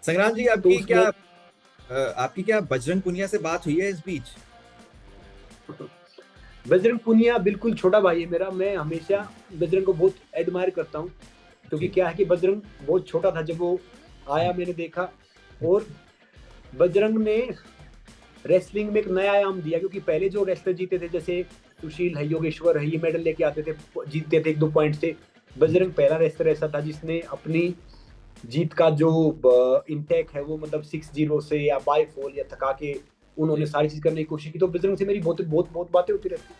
संग्राम जी, तो आपकी क्या उसमें आपकी क्या बजरंग पुनिया से बात हुई है इस बीच? बजरंग पुनिया बिल्कुल छोटा भाई है मेरा। मैं हमेशा बजरंग को बहुत एडमायर करता हूँ, क्योंकि जी। क्या है कि बजरंग बहुत छोटा था जब वो आया, मैंने देखा। और बजरंग ने रेसलिंग में एक नया आयाम दिया, क्योंकि पहले जो रेसलर जीते थे, जैसे सुशील है, योगेश्वर है, ये मेडल लेके आते थे, जीतते थे 1-2 पॉइंट से। बजरंग पहला रेसलर ऐसा था जिसने अपनी जीत का जो इंटेक है वो मतलब 6-0 से या बाय फॉल या थका के उन्होंने जी। सारी चीज करने की कोशिश की। तो बजरंग से मेरी बहुत बहुत बहुत बातें होती रहती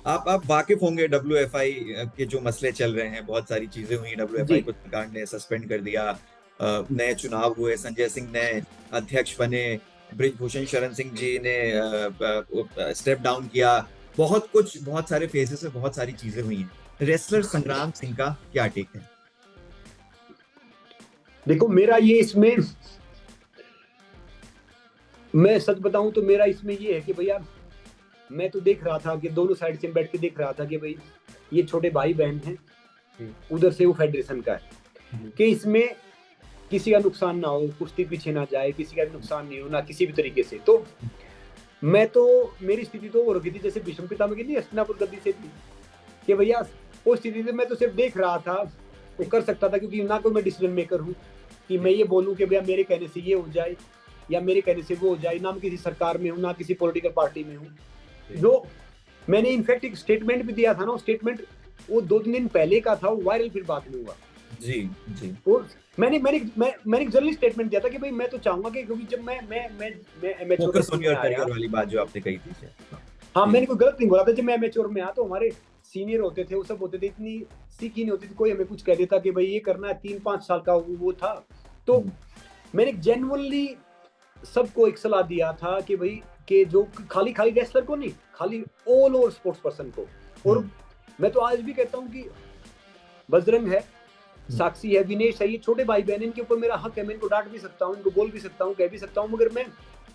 आप वाकिफ होंगे WFI के जो मसले चल रहे हैं, बहुत सारी चीजें हुई, हैं। जी। WFI को सरकार ने सस्पेंड कर दिया, नए चुनाव हुए, संजय सिंह नए अध्यक्ष बने, ब्रिजभूषण शरण सिंह जी ने स्टेप डाउन किया, बहुत कुछ, बहुत सारे फेजेस में बहुत सारी चीजें हुई हैं। रेसलर संग्राम सिंह का क्या टेक है? देखो मेरा ये इसमें, मैं सच बताऊं तो मेरा इसमें ये है कि भैया, मैं तो देख रहा था कि दोनों साइड से बैठ के देख रहा था कि भाई ये छोटे भाई बहन हैं, जी। उधर से वो फेडरेशन का है, जी। कि इसमें किसी का नुकसान ना हो, कुश्ती पीछे ना जाए, किसी का भी नुकसान नहीं हो ना किसी भी तरीके से। तो मैं तो, मेरी स्थिति तो वो रखी थी जैसे भीष्म पितामह की नहीं हस्तिनापुर गद्दी से थी, कि भैया वो स्थिति में मैं तो सिर्फ देख रहा था। वो कर सकता था, क्योंकि ना कोई मैं डिसीजन मेकर हूँ कि मैं ये बोलूँ कि भैया मेरे कहने से ये हो जाए या मेरे कहने से वो हो जाए। ना मैं किसी सरकार में हूँ, ना किसी पॉलिटिकल पार्टी में हूँ। जो मैंने इनफैक्ट एक स्टेटमेंट भी दिया था ना, वो स्टेटमेंट वो 2-3 दिन पहले का था, वो वायरल फिर बाद में हुआ। जी। जी। वो मैंने एक जर्नली स्टेटमेंट दिया था कि भाई मैं तो चाहूंगा कि, क्योंकि जब मैं एमेच्योर फोकस ऑन रेसलिंग में योर आया। करियर वाली बात जो आपने कही थी हाँ, जी। मैंने कोई गलत नहीं बोला था। जब मैं एमेच्योर में आया तो हमारे सीनियर होते थे, वो सब होते थे, इतनी सीखी नहीं होती थी। कोई हमें कुछ कह देता कि भाई ये करना है, 3-5 साल का वो था। तो हम्म। मैंने जेन्युइनली सबको एक सलाह दिया था कि भाई, कि जो खाली खाली रेसलर को नहीं, खाली ऑल ओवर स्पोर्ट्स पर्सन को। और हम्म। मैं तो आज भी कहता हूँ कि बजरंग है, हम्म। साक्षी है, विनेश है, ये छोटे भाई बहन, इनके ऊपर मेरा हक है। मैं इनको डांट भी सकता हूँ, इनको बोल भी सकता हूँ, कह भी सकता हूँ, मगर मैं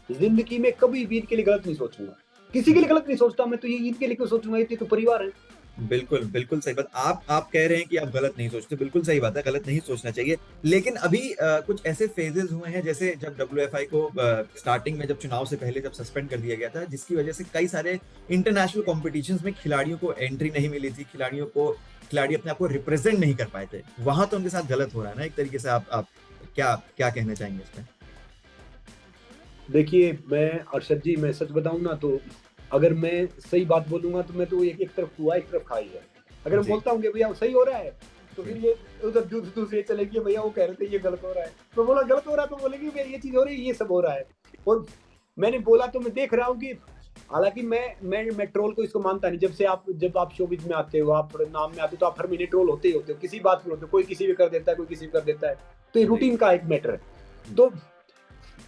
जिंदगी में कभी भी इनके लिए गलत नहीं सोचूंगा। किसी के लिए गलत नहीं सोचता मैं तो, ये इनके लिए क्यों सोचूंगा, ये तो परिवार है। बिल्कुल बिल्कुल सही बात। आप कह रहे हैं कि आप गलत नहीं सोचते, बिल्कुल सही बात है, गलत नहीं सोचना चाहिए। लेकिन अभी कुछ ऐसे फेजेस हुए हैं, जैसे जब WFI को स्टार्टिंग में, जब चुनाव से पहले जब सस्पेंड कर दिया गया था, जिसकी वजह से कई सारे इंटरनेशनल कॉम्पिटिशन्स में खिलाड़ियों को एंट्री नहीं मिली थी, खिलाड़ी अपने आप को रिप्रेजेंट नहीं कर पाए थे। वहां तो उनके साथ गलत हो रहा है ना एक तरीके से। आप क्या क्या कहना चाहेंगे इसमें? देखिए मैं, अरशद जी, मैं सच बताऊं ना तो, अगर मैं सही बात बोलूंगा तो मैं तो एक तरफ हुआ, एक तरफ खाई है। अगर मैं जी। बोलता हूँ कि भैया वो सही हो रहा है, तो जी। फिर ये उधर दूसरे चलेगी, भैया वो कह रहे थे ये गलत हो रहा है, तो बोला गलत हो रहा है, तो बोलेगी भैया ये चीज हो रही है, ये सब हो रहा है। और मैंने बोला तो मैं देख रहा हूँ कि, हालांकि मैं ट्रोल को इसको मानता नहीं। जब आप शोबिज में आते हो, आप थोड़े नाम में आते हो, तो आप हर महीने ट्रोल होते ही होते हो, किसी बात पर होते हो, कोई किसी भी कर देता है, कोई किसी भी कर देता है। तो ये जी। रूटीन का एक मैटर है। तो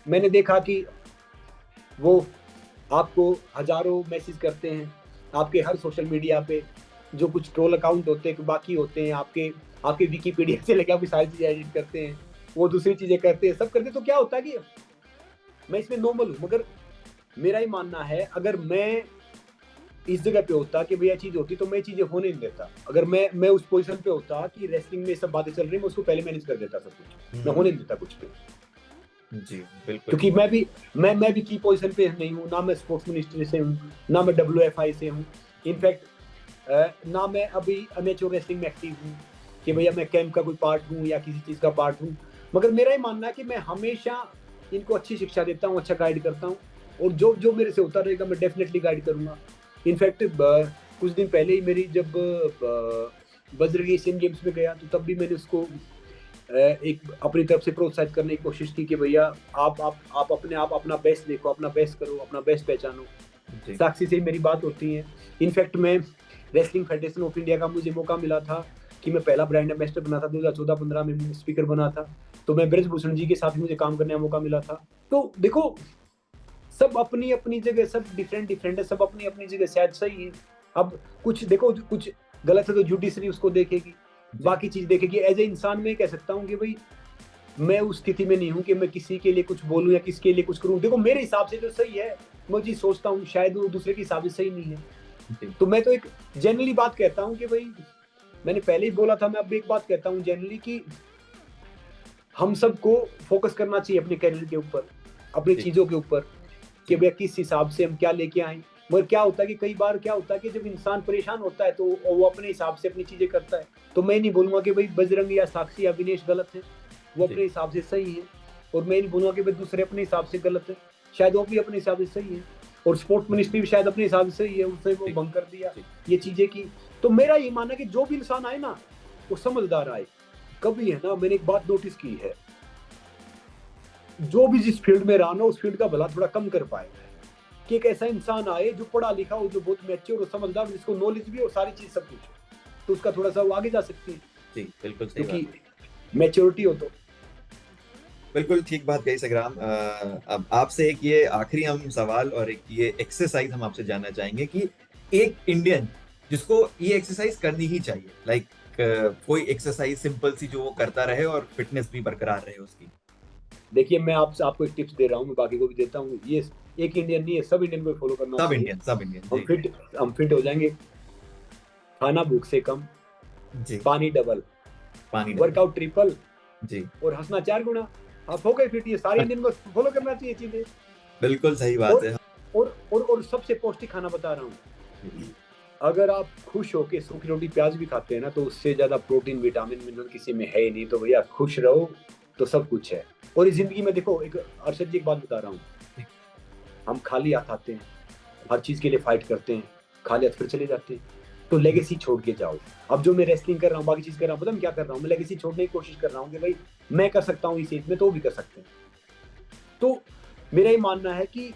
मैंने देखा कि वो आपको हजारों मैसेज करते हैं, आपके हर सोशल मीडिया पे जो कुछ ट्रोल अकाउंट होते हैं, बाकी होते हैं, आपके आपके विकिपीडिया से लेकर आपकी सारी चीजें एडिट करते हैं, वो दूसरी चीजें करते हैं, सब करते हैं। तो क्या होता है कि मैं इसमें नॉर्मल हूँ, मगर मेरा ही मानना है, अगर मैं इस जगह पे होता कि भैया चीज होती, तो मैं चीजें होने नहीं देता। अगर मैं उस पोजीशन पे होता कि रेसलिंग में सब बातें चल रही, मैं उसको पहले मैनेज कर देता, सब कुछ मैं होने नहीं देता कुछ भी। जी। बिल्कुल। क्योंकि मैं भी की पोजीशन पे नहीं हूँ ना, मैं स्पोर्ट्स मिनिस्ट्री से हूँ, ना मैं WFI से हूँ। इनफैक्ट ना मैं अभी अमेच्योर रेसलिंग में एक्टिव हूँ कि भैया मैं कैंप का कोई पार्ट हूँ या किसी चीज का पार्ट हूँ। मगर मेरा ही मानना है कि मैं हमेशा इनको अच्छी शिक्षा देता हूँ, अच्छा गाइड करता हूँ, और जो जो मेरे से होता रहेगा मैं डेफिनेटली गाइड करूंगा। इनफैक्ट कुछ दिन पहले ही मेरी जब बजरंग एशियन गेम्स में गया, तो तब भी मैंने उसको एक अपनी तरफ से प्रोत्साहित करने की कोशिश की कि भैया आप अपने आप अपना बेस्ट देखो, अपना बेस्ट करो, अपना बेस्ट पहचानो। जी। साक्षी से मेरी बात होती है। इनफैक्ट मैं रेसलिंग फेडरेशन ऑफ इंडिया का मुझे मौका मिला था कि मैं पहला ब्रांड एम्बेसडर बना था, 2014-15 में स्पीकर बना था। तो मैं ब्रजभूषण जी के साथ मुझे काम करने का मौका मिला था। तो देखो, सब अपनी अपनी जगह सब डिफरेंट डिफरेंट है, सब अपनी अपनी जगह शायद सही है। अब कुछ देखो, कुछ गलत है तो जुडिशरी उसको देखेगी, जी। बाकी चीज देखेगी। एज ए इंसान में कह सकता हूँ कि भाई मैं उस स्थिति में नहीं हूँ कि मैं किसी के लिए कुछ बोलूँ या किसके लिए कुछ करूँ। देखो मेरे हिसाब से जो सही है, मैं चीज सोचता हूँ, शायद वो दूसरे के हिसाब से सही नहीं है। जी। तो मैं तो एक जनरली बात कहता हूँ कि भाई, मैंने पहले ही बोला था, मैं अब एक बात कहता हूँ जनरली कि हम सबको फोकस करना चाहिए अपने कैरियर के ऊपर, अपनी जी। चीजों के ऊपर, कि भैया किस हिसाब से हम क्या लेके आए। मगर क्या होता है कि कई बार क्या होता है कि जब इंसान परेशान होता है तो वो अपने हिसाब से अपनी चीजें करता है। तो मैं नहीं बोलूंगा कि भाई बजरंग या साक्षी या विनेश गलत है, वो जी। अपने हिसाब से सही है। और मैं नहीं बोलूंगा कि भाई दूसरे अपने हिसाब से गलत है, शायद वो भी अपने हिसाब से सही है। और स्पोर्ट्स मिनिस्ट्री भी शायद अपने हिसाब से सही है, उसने वो जी। भंग कर दिया जी। ये चीजें की। तो मेरा ये मानना है कि जो भी इंसान आए ना वो समझदार आए। कभी है ना, मैंने एक बात नोटिस की है, जो भी जिस फील्ड में रहा ना उस फील्ड का भला थोड़ा कम कर पाए, कि एक ऐसा इंसान आए जो पढ़ा लिखा हो, जो बहुत मैच्योर और समझदार, जिसको नॉलेज भी हो सारी चीज सब कुछ, तो उसका थोड़ा सा वो आगे जा सकती है, जी, बिल्कुल सही क्योंकि बात। मैच्योरिटी हो तो। बिल्कुल ठीक बात कही संग्राम। अब आपसे एक ये आखिरी हम सवाल और एक ये एक्सरसाइज हम आपसे जानना चाहेंगे कि एक इंडियन जिसको ये एक्सरसाइज करनी ही चाहिए, लाइक कोई एक्सरसाइज सिंपल सी जो वो करता रहे और फिटनेस भी बरकरार रहे उसकी। देखिए मैं आपको एक टिप्स दे रहा हूँ, मैं बाकी को भी देता हूँ। ये एक इंडियन नहीं है, सब इंडियन को फॉलो करना चाहिए। सब इंडियन हम जी। फिट हम फिट हो जाएंगे। खाना भूख से कम, जी। पानी डबल, पानी डाल। वर्कआउट ट्रिपल, जी। और हंसना 4 गुना। आप हो गए फिट। ये सारे इंडियन को फॉलो करना चाहिए चीजें। बिल्कुल सही बात और है। और सबसे पौष्टिक खाना बता रहा हूँ, अगर आप खुश होके सूखी रोटी प्याज भी खाते हैं ना, तो उससे ज्यादा प्रोटीन विटामिन मिनरल किसी में है ही नहीं। तो भैया खुश रहो तो सब कुछ है। और इस जिंदगी में देखो, एक अरशद जी एक बात बता रहा हूँ, हम खाली हाथ आते हैं, हर चीज के लिए फाइट करते हैं, खाली हाथ फिर चले जाते हैं। तो लेगेसी छोड़ के जाओ। अब जो मैं रेसलिंग कर रहा हूँ, बाकी चीज कर रहा हूँ, पता मैं क्या कर रहा हूँ, मैं लेगेसी छोड़ने की कोशिश कर रहा हूँ कि भाई मैं कर सकता हूँ इस एज में, तो वो भी कर सकते हैं। तो मेरा ये मानना है कि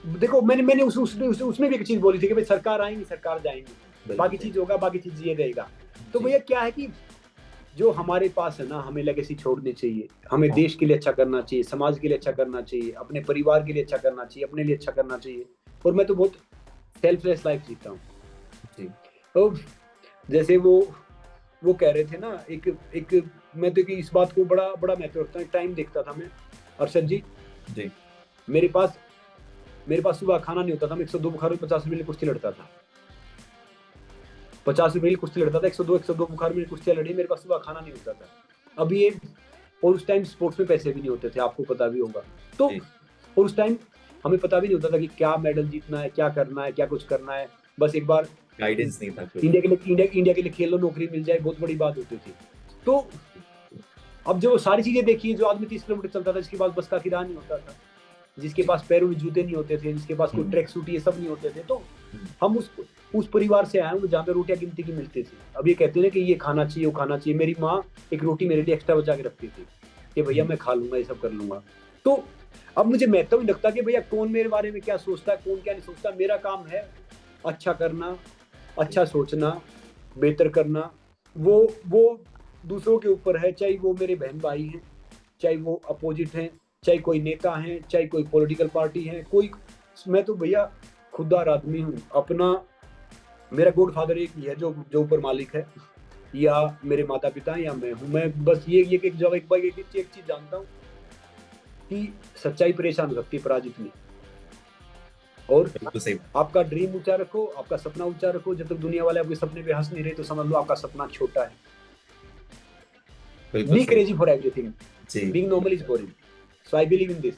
देखो, मैंने उसमें भी एक चीज बोली थी कि भाई सरकार आएंगी सरकार जाएंगी, बाकी चीज होगा, बाकी चीज ये रहेगा। तो भैया क्या है कि जो हमारे पास है ना, हमें लेगेसी छोड़नी चाहिए। हमें देश के लिए अच्छा करना चाहिए, समाज के लिए अच्छा करना चाहिए, अपने परिवार के लिए अच्छा करना चाहिए, अपने लिए अच्छा करना चाहिए। और मैं तो बहुत सेल्फलेस लाइफ जीता हूँ। जी। तो जैसे वो कह रहे थे ना, एक एक मैं तो कि इस बात को बड़ा बड़ा महत्व रखता हूँ। टाइम देखता था मैं, अरशद जी, जी। मेरे पास सुबह खाना नहीं होता था। मैं 102 बुखार में 50 रुपए की कुश्ती लड़ता था। 50 रुपए की कुश्ती लड़ता था, 102 बुखार में कुश्तियां लड़ी, मेरे पास सुबह खाना नहीं होता था। अब ये, और उस टाइम स्पोर्ट्स में पैसे भी नहीं होते थे, आपको पता भी होगा। तो जी। और उस टाइम हमें पता भी नहीं होता था कि क्या मेडल जीतना है, क्या करना है, क्या कुछ करना है। बस एक बार गाइडेंस नहीं था कुछ। इंडिया के लिए खेल लो, नौकरी मिल जाए, बहुत बड़ी बात होती थी। तो अब जो सारी चीजें देखी, जो आदमी 30 किलोमीटर चलता था, जिसके पास बस का किराया नहीं होता था, जिसके पास पैरों में जूते नहीं होते थे, जिसके पास कोई ट्रैक सूट ये सब नहीं होते थे, तो हम उस परिवार से आए हैं जहाँ पे रोटियां गिनती की मिलती थी। अब ये कहते हैं कि ये खाना चाहिए, वो खाना चाहिए। मेरी माँ एक रोटी मेरे लिए एक्स्ट्रा बचा के रखती थी कि भैया मैं खा लूंगा, ये सब कर लूंगा। तो अब मुझे महत्व नहीं लगता कि भैया कौन मेरे बारे में क्या सोचता है, कौन क्या नहीं सोचता। मेरा काम है अच्छा करना, अच्छा सोचना, बेहतर करना। वो दूसरों के ऊपर है, चाहे वो मेरे बहन भाई हैं, चाहे वो अपोजिट हैं, चाहे कोई नेता हैं, चाहे कोई पॉलिटिकल पार्टी है, कोई। मैं तो भैया खुददार आदमी हूँ अपना। मेरा गॉड फादर एक ही है जो ऊपर मालिक है, या मेरे माता पिता या मैं हूँ। मैं बस ये एक जब एक चीज जानता हूँ कि सच्चाई परेशान हो सकती है, पराजित नहीं। और बिल्कुल सही। आपका ड्रीम ऊंचा रखो, आपका सपना ऊंचा रखो। जब तक दुनिया वाले आपके सपने पे हंस नहीं रहे, तो समझ लो आपका सपना छोटा है। बिल्कुल बी सही। क्रेजी फॉर एवरीथिंग, जी। Being normal is boring, so I believe in this.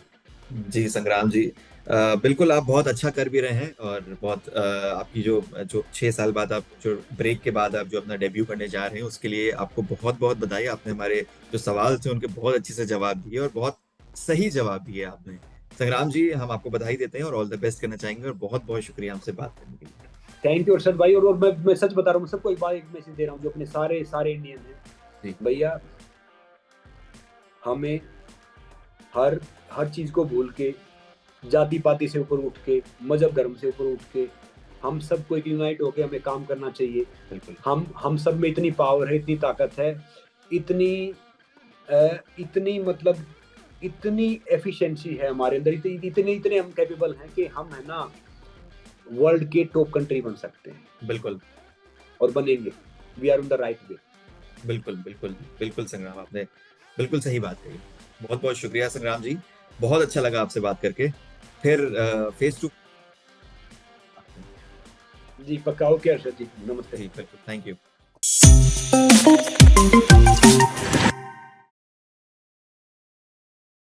जी संग्राम जी, बिल्कुल आप बहुत अच्छा कर भी रहे हैं और बहुत आपकी जो जो 6 साल बाद आप जो ब्रेक के बाद आप जो अपना डेब्यू करने जा रहे हैं उसके लिए आपको बहुत बहुत बधाई। आपने हमारे जो सवाल थे उनके बहुत अच्छे से जवाब दिए और बहुत सही जवाब दिए आपने। संग्राम जी, हम आपको बधाई देते हैं और ऑल द बेस्ट करना चाहेंगे और बहुत बहुत शुक्रिया हमसे बात करने के लिए। थैंक यू अरशद भाई। और मैं सच बता रहा हूँ, सबको एक बार एक मैसेज दे रहा हूँ, जो अपने सारे इंडियन हैं भैया, हमें हर हर चीज को भूल के, जाति पाति से ऊपर उठ के, मजहब धर्म से ऊपर उठ के, हम सबको एक यूनाइट होके हमें काम करना चाहिए। बिल्कुल। हम सब में इतनी पावर है, इतनी ताकत है, इतनी मतलब इतनी एफिशिएंसी है हमारे अंदर, इतने हम कैपेबल हैं कि हम है ना वर्ल्ड के टॉप कंट्री बन सकते हैं। बिल्कुल। और बनेंगे। We are on the right way. बिल्कुल बिल्कुल बिल्कुल संग्राम, आपने बिल्कुल सही बात कही। बहुत बहुत शुक्रिया संग्राम जी, बहुत अच्छा लगा आपसे बात करके। फिर फेस टू। जी पक्का। ओके अरशद जी, नमस्ते। जी बिल्कुल, थैंक यू।